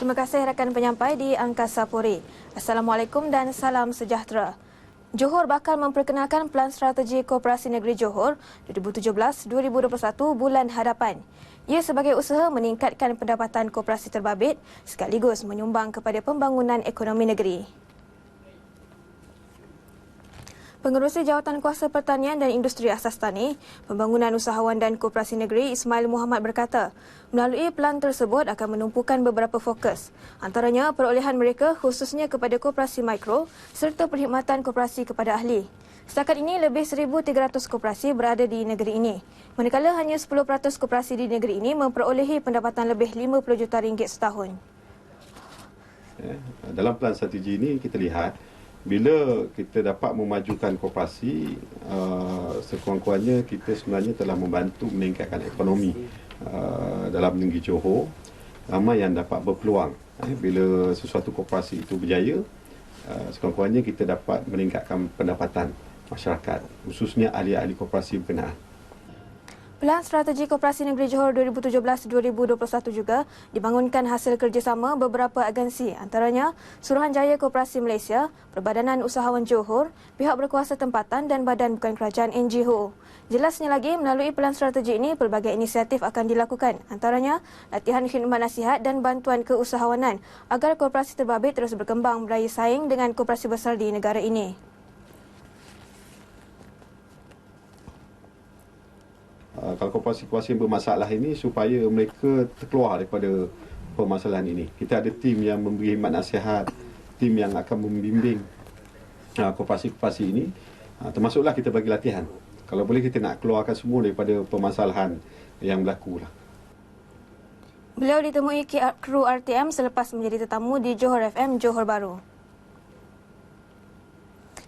Terima kasih rakan penyampai di Angkasa Puri. Assalamualaikum dan salam sejahtera. Johor bakal memperkenalkan Pelan Strategi Koperasi Negeri Johor 2017-2021 bulan hadapan. Ia sebagai usaha meningkatkan pendapatan koperasi terbabit sekaligus menyumbang kepada pembangunan ekonomi negeri. Pengerusi Jawatan Kuasa Pertanian dan Industri Asas Tani, Pembangunan Usahawan dan Koperasi Negeri Ismail Muhammad berkata, melalui pelan tersebut akan menumpukan beberapa fokus, antaranya perolehan mereka khususnya kepada koperasi mikro serta perkhidmatan koperasi kepada ahli. Setakat ini lebih 1,300 koperasi berada di negeri ini, manakala hanya 10% koperasi di negeri ini memperolehi pendapatan lebih RM50 juta setahun. Dalam pelan strategi ini kita lihat bila kita dapat memajukan koperasi, sekurang-kurangnya kita sebenarnya telah membantu meningkatkan ekonomi dalam negeri Johor. Ramai yang dapat berpeluang. Bila sesuatu koperasi itu berjaya, sekurang-kurangnya kita dapat meningkatkan pendapatan masyarakat, khususnya ahli-ahli koperasi berkenaan. Pelan Strategi Koperasi Negeri Johor 2017-2021 juga dibangunkan hasil kerjasama beberapa agensi, antaranya Suruhanjaya Koperasi Malaysia, Perbadanan Usahawan Johor, pihak berkuasa tempatan dan badan bukan kerajaan NGO. Jelasnya lagi, melalui pelan strategi ini, pelbagai inisiatif akan dilakukan, antaranya latihan khidmat nasihat dan bantuan keusahawanan agar koperasi terbabit terus berkembang beraya saing dengan koperasi besar di negara ini. Kalau koperasi-koperasi yang bermasalah ini supaya mereka terkeluar daripada permasalahan ini. Kita ada tim yang memberi khidmat nasihat, tim yang akan membimbing koperasi-koperasi ini, termasuklah kita bagi latihan. Kalau boleh kita nak keluarkan semua daripada permasalahan yang berlaku lah. Beliau ditemui kru RTM selepas menjadi tetamu di Johor FM Johor Bahru.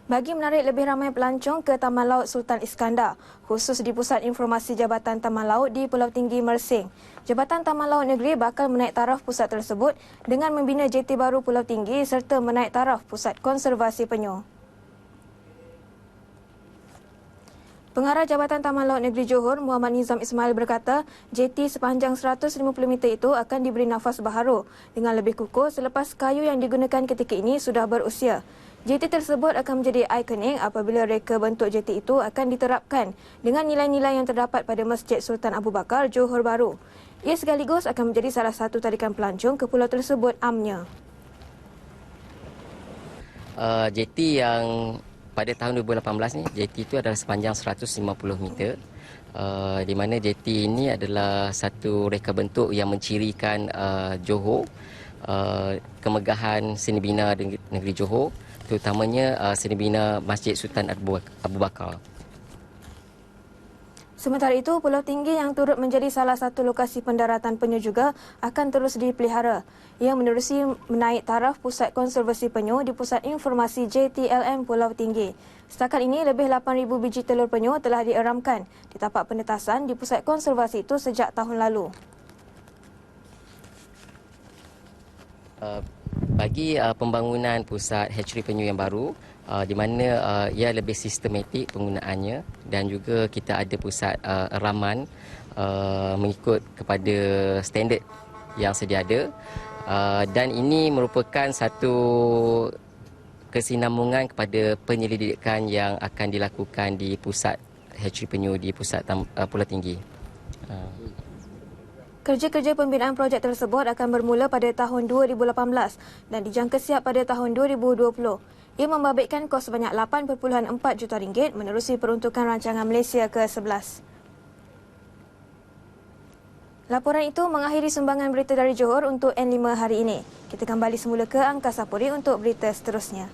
Bagi menarik lebih ramai pelancong ke Taman Laut Sultan Iskandar, khusus di Pusat Informasi Jabatan Taman Laut di Pulau Tinggi Mersing, Jabatan Taman Laut Negeri bakal menaik taraf pusat tersebut dengan membina jeti baru Pulau Tinggi serta menaik taraf Pusat Konservasi Penyu. Pengarah Jabatan Taman Laut Negeri Johor, Muhammad Nizam Ismail berkata, jeti sepanjang 150 meter itu akan diberi nafas baharu dengan lebih kukuh selepas kayu yang digunakan ketika ini sudah berusia. Jeti tersebut akan menjadi ikonik apabila reka bentuk jeti itu akan diterapkan dengan nilai-nilai yang terdapat pada Masjid Sultan Abu Bakar, Johor Bahru. Ia sekaligus akan menjadi salah satu tarikan pelancong ke pulau tersebut amnya. Jeti yang pada tahun 2018 ni, jeti itu adalah sepanjang 150 meter. Di mana jeti ini adalah satu reka bentuk yang mencirikan Johor, kemegahan seni bina negeri Johor, terutamanya seni bina Masjid Sultan Abu Bakar. Sementara itu, Pulau Tinggi yang turut menjadi salah satu lokasi pendaratan penyu juga akan terus dipelihara. Ia menerusi menaik taraf Pusat Konservasi Penyu di Pusat Informasi JTLM Pulau Tinggi. Setakat ini, lebih 8,000 biji telur penyu telah dieramkan di tapak penetasan di Pusat Konservasi itu sejak tahun lalu. Bagi pembangunan pusat hatchery penyu yang baru, di mana ia lebih sistematik penggunaannya dan juga kita ada pusat eraman mengikut kepada standard yang sedia ada, dan ini merupakan satu kesinambungan kepada penyelidikan yang akan dilakukan di pusat hatchery penyu di pusat Pulau Tinggi. Kerja-kerja pembinaan projek tersebut akan bermula pada tahun 2018 dan dijangka siap pada tahun 2020. Ia membabitkan kos sebanyak RM8.4 juta menerusi peruntukan rancangan Malaysia ke-11. Laporan itu mengakhiri sumbangan berita dari Johor untuk N5 hari ini. Kita kembali semula ke Angkasa Puri untuk berita seterusnya.